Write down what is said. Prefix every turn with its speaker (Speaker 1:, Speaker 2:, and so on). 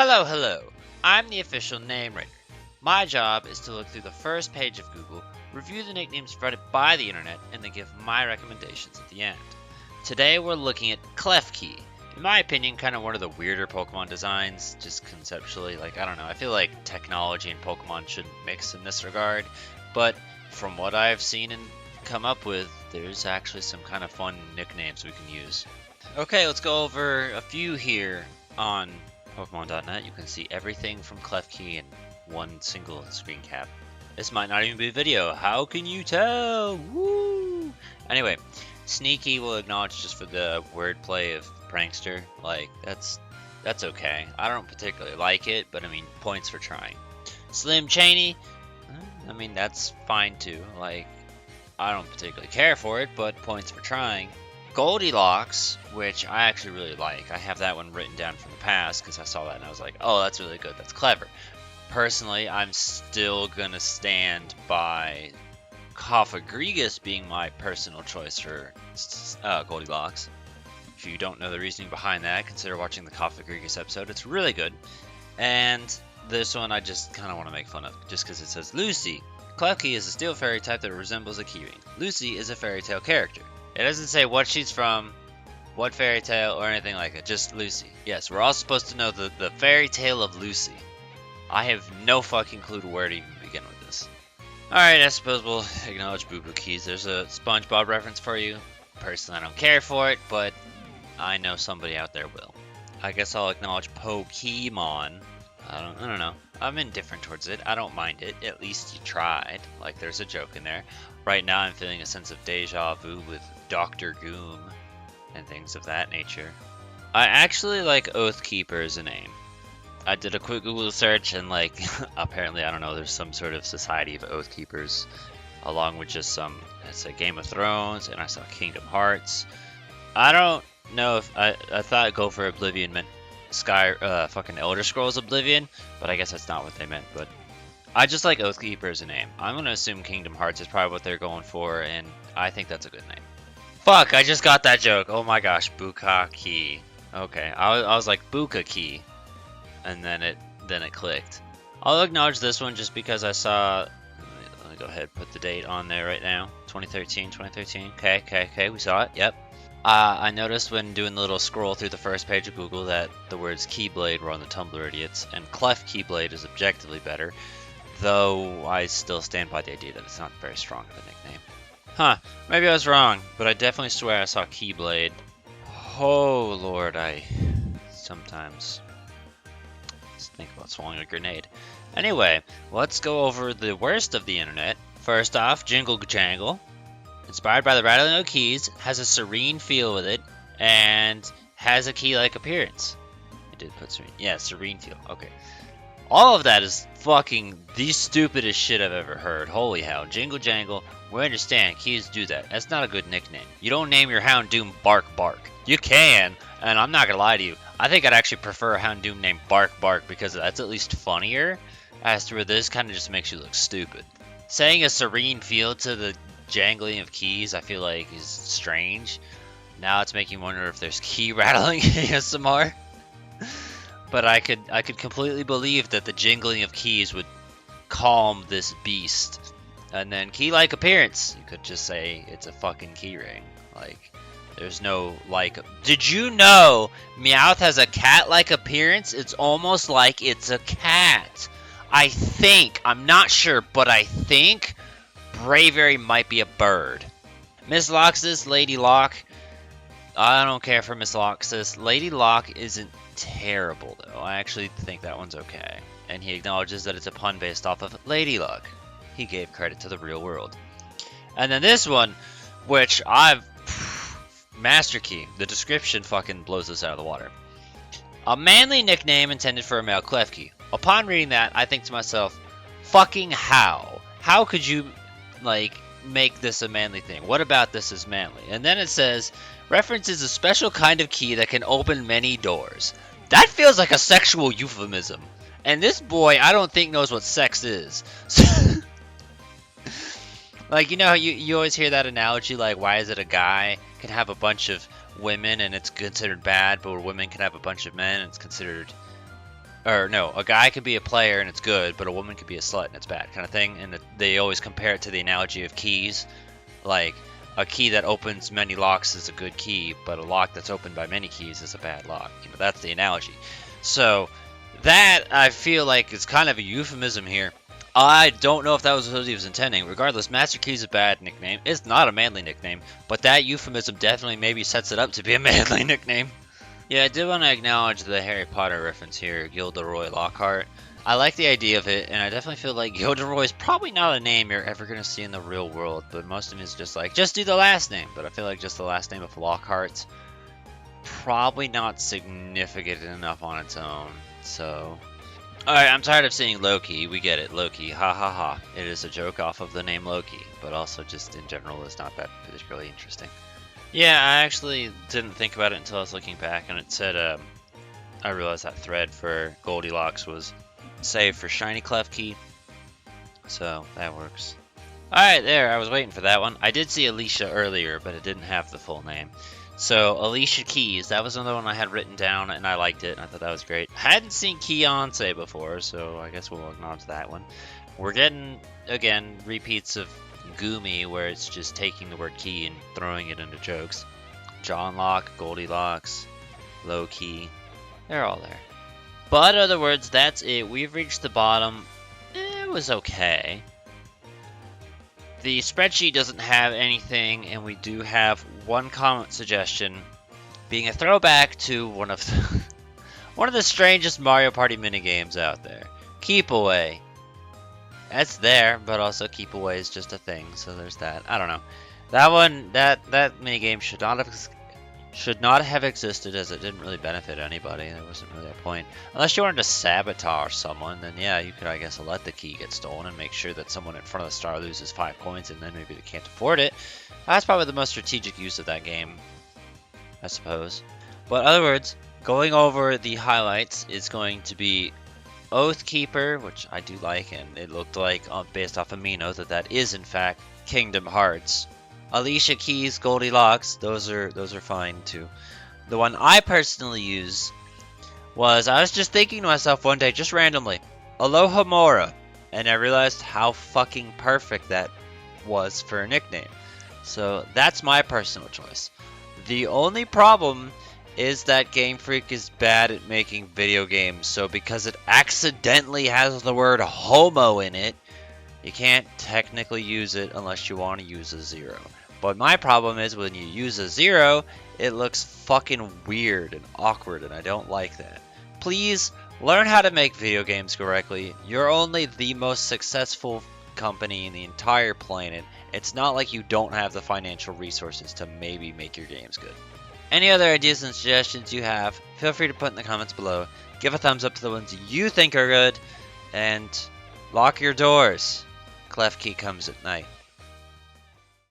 Speaker 1: Hello, hello. I'm the official name writer. My job is to look through the first page of Google, review the nicknames provided by the internet, and then give my recommendations at the end. Today we're looking at Klefki. In my opinion, kind of one of the weirder Pokemon designs, just conceptually. I don't know, I feel like technology and Pokemon shouldn't mix in this regard, but from what I've seen and come up with, there's actually some kind of fun nicknames we can use. Okay, let's go over a few here on Pokemon.net. You can see everything from Klefki in one single screen cap. This might not even be a video. How can you tell? Woo! Anyway, Sneaky will acknowledge just for the wordplay of prankster. That's okay. I don't particularly like it, but I mean, points for trying. Slim Cheney, I mean, that's fine too. I don't particularly care for it, but points for trying. Goldilocks, which I actually really like. I have that one written down from the past because I saw that and I was like, oh, that's really good. That's clever. Personally, I'm still going to stand by Coffagrigus being my personal choice for Goldilocks. If you don't know the reasoning behind that, consider watching the Coffagrigus episode. It's really good. And this one I just kind of want to make fun of just because it says Lucy. Klefki is a steel fairy type that resembles a keyring. Lucy is a fairy tale character. It doesn't say what she's from, what fairy tale, or anything like that. Just Lucy. Yes, we're all supposed to know the fairy tale of Lucy. I have no fucking clue to where to even begin with this. Alright, I suppose we'll acknowledge Boo Boo Keys. There's a SpongeBob reference for you. Personally, I don't care for it, but I know somebody out there will. I guess I'll acknowledge Pokemon. I don't know. I'm indifferent towards it. I don't mind it. At least you tried. There's a joke in there. Right now, I'm feeling a sense of deja vu with Dr. Goom and things of that nature. I actually like Oathkeeper as a name. I did a quick Google search and apparently, I don't know, there's some sort of society of Oathkeepers along with just some, it's a Game of Thrones, and I saw Kingdom Hearts. I don't know if, I thought Go for Oblivion meant fucking Elder Scrolls Oblivion, but I guess that's not what they meant, but I just like Oathkeeper as a name. I'm gonna assume Kingdom Hearts is probably what they're going for, and I think that's a good name. Fuck, I just got that joke. Oh my gosh, Bukaki. Okay, I was like Bukaki, and then it clicked. I'll acknowledge this one just because I saw. Let me go ahead and put the date on there right now. 2013. Okay, we saw it. Yep. I noticed when doing the little scroll through the first page of Google that the words Keyblade were on the Tumblr idiots, and Clef Keyblade is objectively better, though I still stand by the idea that it's not very strong of a nickname. Huh, maybe I was wrong, but I definitely swear I saw Keyblade. Oh lord, I sometimes just think about swallowing a grenade. Anyway, let's go over the worst of the internet. First off, Jingle Jangle. Inspired by the rattling of keys, has a serene feel with it, and has a key-like appearance. I did put serene. Yeah, serene feel. Okay. All of that is fucking the stupidest shit I've ever heard. Holy hell. Jingle Jangle, we understand. Keys do that. That's not a good nickname. You don't name your Houndoom Bark Bark. You can, and I'm not gonna lie to you. I think I'd actually prefer a Houndoom named Bark Bark because that's at least funnier, as to where this kind of just makes you look stupid. Saying a serene feel to the jangling of keys, I feel like, is strange. Now it's making me wonder if there's key rattling ASMR. But I could completely believe that the jingling of keys would calm this beast. And then key-like appearance. You could just say it's a fucking keyring. There's no Did you know Meowth has a cat-like appearance? It's almost like it's a cat. I'm not sure, but I think Braviary might be a bird. Miss Loxus, Lady Locke. I don't care for Miss Loxus. Lady Locke isn't terrible, though. I actually think that one's okay. And he acknowledges that it's a pun based off of Lady Luck. He gave credit to the real world. And then this one, which Master Key. The description fucking blows this out of the water. A manly nickname intended for a male Klefki. Upon reading that, I think to myself, fucking how? How could you make this a manly thing? What about this is manly? And then it says, references a special kind of key that can open many doors. That feels like a sexual euphemism. And this boy, I don't think knows what sex is. You know how you always hear that analogy, why is it a guy can have a bunch of women and it's considered bad, but women can have a bunch of men and it's considered or no, a guy could be a player and it's good, but a woman could be a slut and it's bad, kind of thing. And they always compare it to the analogy of keys, like a key that opens many locks is a good key, but a lock that's opened by many keys is a bad lock. You know, that's the analogy. So that I feel like is kind of a euphemism here. I don't know if that was what he was intending. Regardless, Master Key is a bad nickname. It's not a manly nickname, but that euphemism definitely maybe sets it up to be a manly nickname. Yeah, I did want to acknowledge the Harry Potter reference here, Gilderoy Lockhart. I like the idea of it, and I definitely feel like Gilderoy is probably not a name you're ever going to see in the real world, but most of them is just like, just do the last name. But I feel like just the last name of Lockhart's probably not significant enough on its own, so... Alright, I'm tired of seeing Loki. We get it, Loki. Ha ha ha. It is a joke off of the name Loki, but also just in general is not that particularly interesting. Yeah, I actually didn't think about it until I was looking back, and it said, I realized that thread for Goldilocks was saved for Shiny Klefki, so that works. Alright, there, I was waiting for that one. I did see Alicia earlier, but it didn't have the full name. So, Alicia Keys, that was another one I had written down, and I liked it, and I thought that was great. Hadn't seen Keonce before, so I guess we'll acknowledge that one. We're getting, again, repeats of Goomy, where it's just taking the word key and throwing it into jokes. John Locke, Goldilocks, Low Key, they're all there. But in other words, that's it. We've reached the bottom. It was okay. The spreadsheet doesn't have anything, and we do have one comment suggestion, being a throwback to one of the strangest Mario Party minigames out there. Keep Away. That's there, but also Keep Away is just a thing, so there's that. I don't know. That one, that minigame should not have existed, as it didn't really benefit anybody. There wasn't really a point. Unless you wanted to sabotage someone, then yeah, you could, I guess, let the key get stolen and make sure that someone in front of the star loses 5 coins, and then maybe they can't afford it. That's probably the most strategic use of that game, I suppose. But in other words, going over the highlights is going to be Oathkeeper, which I do like, and it looked like, based off of Mino, that is in fact Kingdom Hearts. Alicia Keys, Goldilocks, those are fine too. The one I personally use was, I was just thinking to myself one day, just randomly, Aloha Mora, and I realized how fucking perfect that was for a nickname. So that's my personal choice. The only problem is that Game Freak is bad at making video games, so because it accidentally has the word homo in it, you can't technically use it unless you want to use a 0. But my problem is when you use a 0, it looks fucking weird and awkward, and I don't like that. Please learn how to make video games correctly. You're only the most successful company in the entire planet. It's not like you don't have the financial resources to maybe make your games good. Any other ideas and suggestions you have, feel free to put in the comments below. Give a thumbs up to the ones you think are good, and lock your doors. Klefki comes at night.